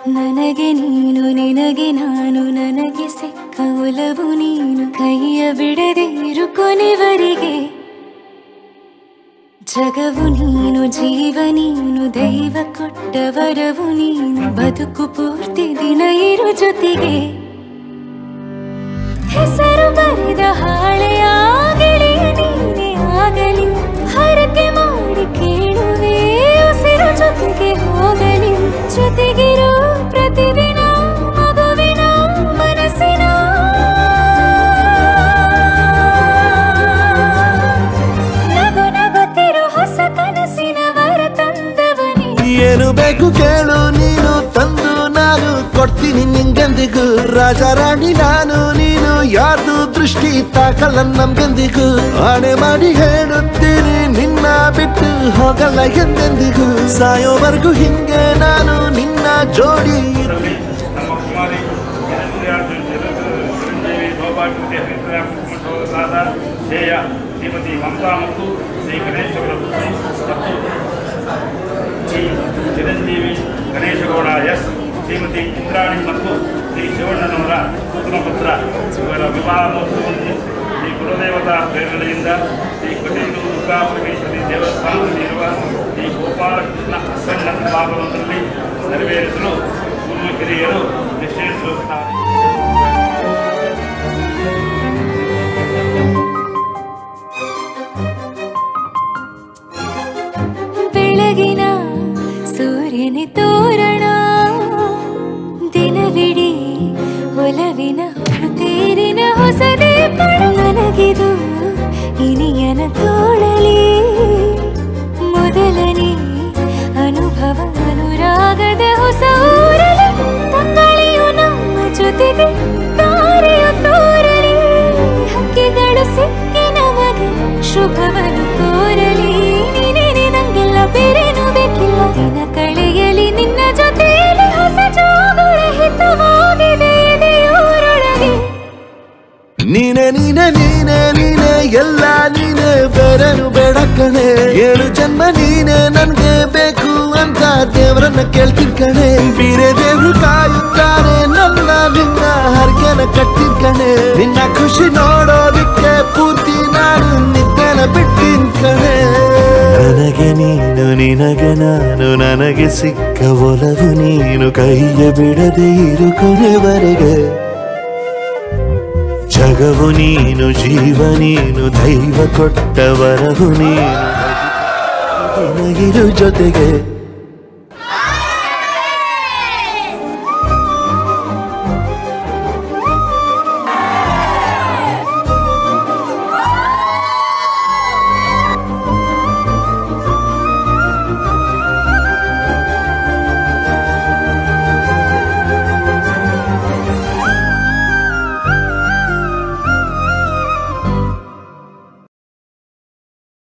ನನಗೆ ನೀನು ನಿನಗೆ ನಾನು ನನಗೆ ಸಿಕ್ಕ ಒಲವು ನೀನು ಕೈಯ ಬಿಡದೆ ಇರು ಕೊನೆವರೆಗೆ ಜಗವು ನೀನು ಜೀವ ನೀನು ದೈವ ಕೊಟ್ಟ ವರವು ನೀನು ಬದುಕು ಪೂರ್ತಿ ದಿನ ಇರು ಜೊತೆಗೆ ಹೆಸರು ಬರೆದ ಹಾಳೆಯಾಗಲಿ ನೀನೇ ಆಗಲಿ ಹರಕೆ ಮಾಡಿ ಕೇಳುವೆ ಉಸಿರು ಜೊತೆಗೆ ಹೋಗಲಿ ಜೊತೆಗಿರೋ ಪ್ರತಿದಿನ ಮಗುವಿನ ಮನಸ್ಸಿನ ನಗು ನಗುತ್ತಿರೋ ಹೊಸ ಕನಸಿನ ವರ ತಂದವನೇ ಏನು ಬೇಕು ಕೇಳು ನೀನು ತಂದು ನಾನು ಕೊಡ್ತೀನಿ ನಿಂಗೆಂದಿಗೂ ರಾಜ ರಾಣಿ ನಾನು ನೀನು ಯಾರ್ದು ದೃಷ್ಟಿ ತಾಕಲ್ಲ ನಮ್ಗೆಂದಿಗೂ ಆಣೆ ಮಾಡಿ ಹೇಳುತ್ತೀನಿ ನಿನ್ನ ಬಿಟ್ಟು ಹೋಗಲ್ಲ ಎಂದೆಂದಿಗೂ ಸಾಯೋವರೆಗೂ ಹಿಂಗೆ ನಾನು ನಿನ್ನ ಜೋಡಿ ಶ್ರೀಮತಿ ಮಮತಾ ಮತ್ತು ಶ್ರೀ ಗಣೇಶಗೌಡ ಶ್ರೀ ಚಿರಂಜೀವಿ ಗಣೇಶಗೌಡ ಎಸ್ ಶ್ರೀಮತಿ ಇಂದ್ರಾಣಿ ಮತ್ತು ಶ್ರೀ ಶಿವಣ್ಣನವರ ಪುತ್ರ ಇವರ ವಿವಾಹ ಮಹೋತ್ಸವವನ್ನು ಶ್ರೀ ಕುಲದೇವತಾ ಪ್ರೇರಣೆಯಿಂದ ಶ್ರೀ ಕಟೀಲು ದುರ್ಗಾಪರಮೇಶ್ವರಿ ದೇವಸ್ಥಾನದಲ್ಲಿ ಇರುವ ಶ್ರೀ ಗೋಪಾಲಕೃಷ್ಣ ಅಸನ್ನ ಭಾಗವತರಲ್ಲಿ ನೆರವೇರಿಸಲು ಗುರು ಹಿರಿಯರು ನಿಶ್ಚಯಿಸಿರುತ್ತಾರೆ. ಬೆಳಗಿನ ಸೂರ್ಯನ ತೋರಣ ದಿನವಿಡೀ ಒಲವಿನ ತೇರಿನ ಹೊಸದೇ ನನಗಿದು ಇನಿಯನ ತೋಳಲಿ ಮೊದಲನೇ ಅನುಭವ ಅನುರಾಗದ ಹೊಸ ಊರಲಿ ತಂಗಳಿಯು ನಮ್ಮ ಜೊತೆಗೆ ತಾರೆಯು ತೋರಲಿ ಹಕ್ಕಿಗಳು ಸಿಕ್ಕಿ ನಮಗೆ ಶುಭವನ್ನು ಕೋರಲಿ ನೀನೇ ನಂಗೆಲ್ಲ ಬೇರೇನು ಬೇಕಿಲ್ಲ ದಿನ ಕಳೆಯಲಿ ನಿನ್ನ ಜೊತೆಯಲ್ಲಿ ಹೊಸ ಜೋಗುಳ ಹಿತವಾಗಿದೆ ದೇವರೊಳಗೆ ನೀನೆ ನೀನೆ ನೀನೆ ನೀನೆ ಎಲ್ಲ ನೀನೆ ಬೇರೆನು ಬೇಡ ಕಣೆ ಏಳು ಜನ್ಮ ನೀನೆ ನನ್ಗೆ ಬೇಕು ಅಂತ ದೇವರನ್ನ ಕೇಳ್ತೀನಿ ಕಣೆ ಬೇರೆ ದೇವ್ರು ಕಾಯುತ್ತಾರೆ ನನ್ನ ನಿನ್ನ ಹರ್ಗೆನ ಕಟ್ಟಿನ ಕಣೆ ನಿನ್ನ ಖುಷಿ ನೋಡೋದಿಕ್ಕೆ ಪೂರ್ತಿ ನಾನು ನಿದ್ದೆನ ಬಿಟ್ಟಿನ್ ಕಣೆ ನನಗೆ ನೀನು ನಿನಗೆ ನಾನು ನನಗೆ ಸಿಕ್ಕ ಒಲವು ನೀನು ಕೈಯ ಬಿಡದೆ ಇರು ಕೊನೆವರೆಗೆ ಜಗವು ನೀನು ಜೀವ ನೀನು ದೈವ ಕೊಟ್ಟ ವರವು ನೀನು ಜೊತೆಗೆ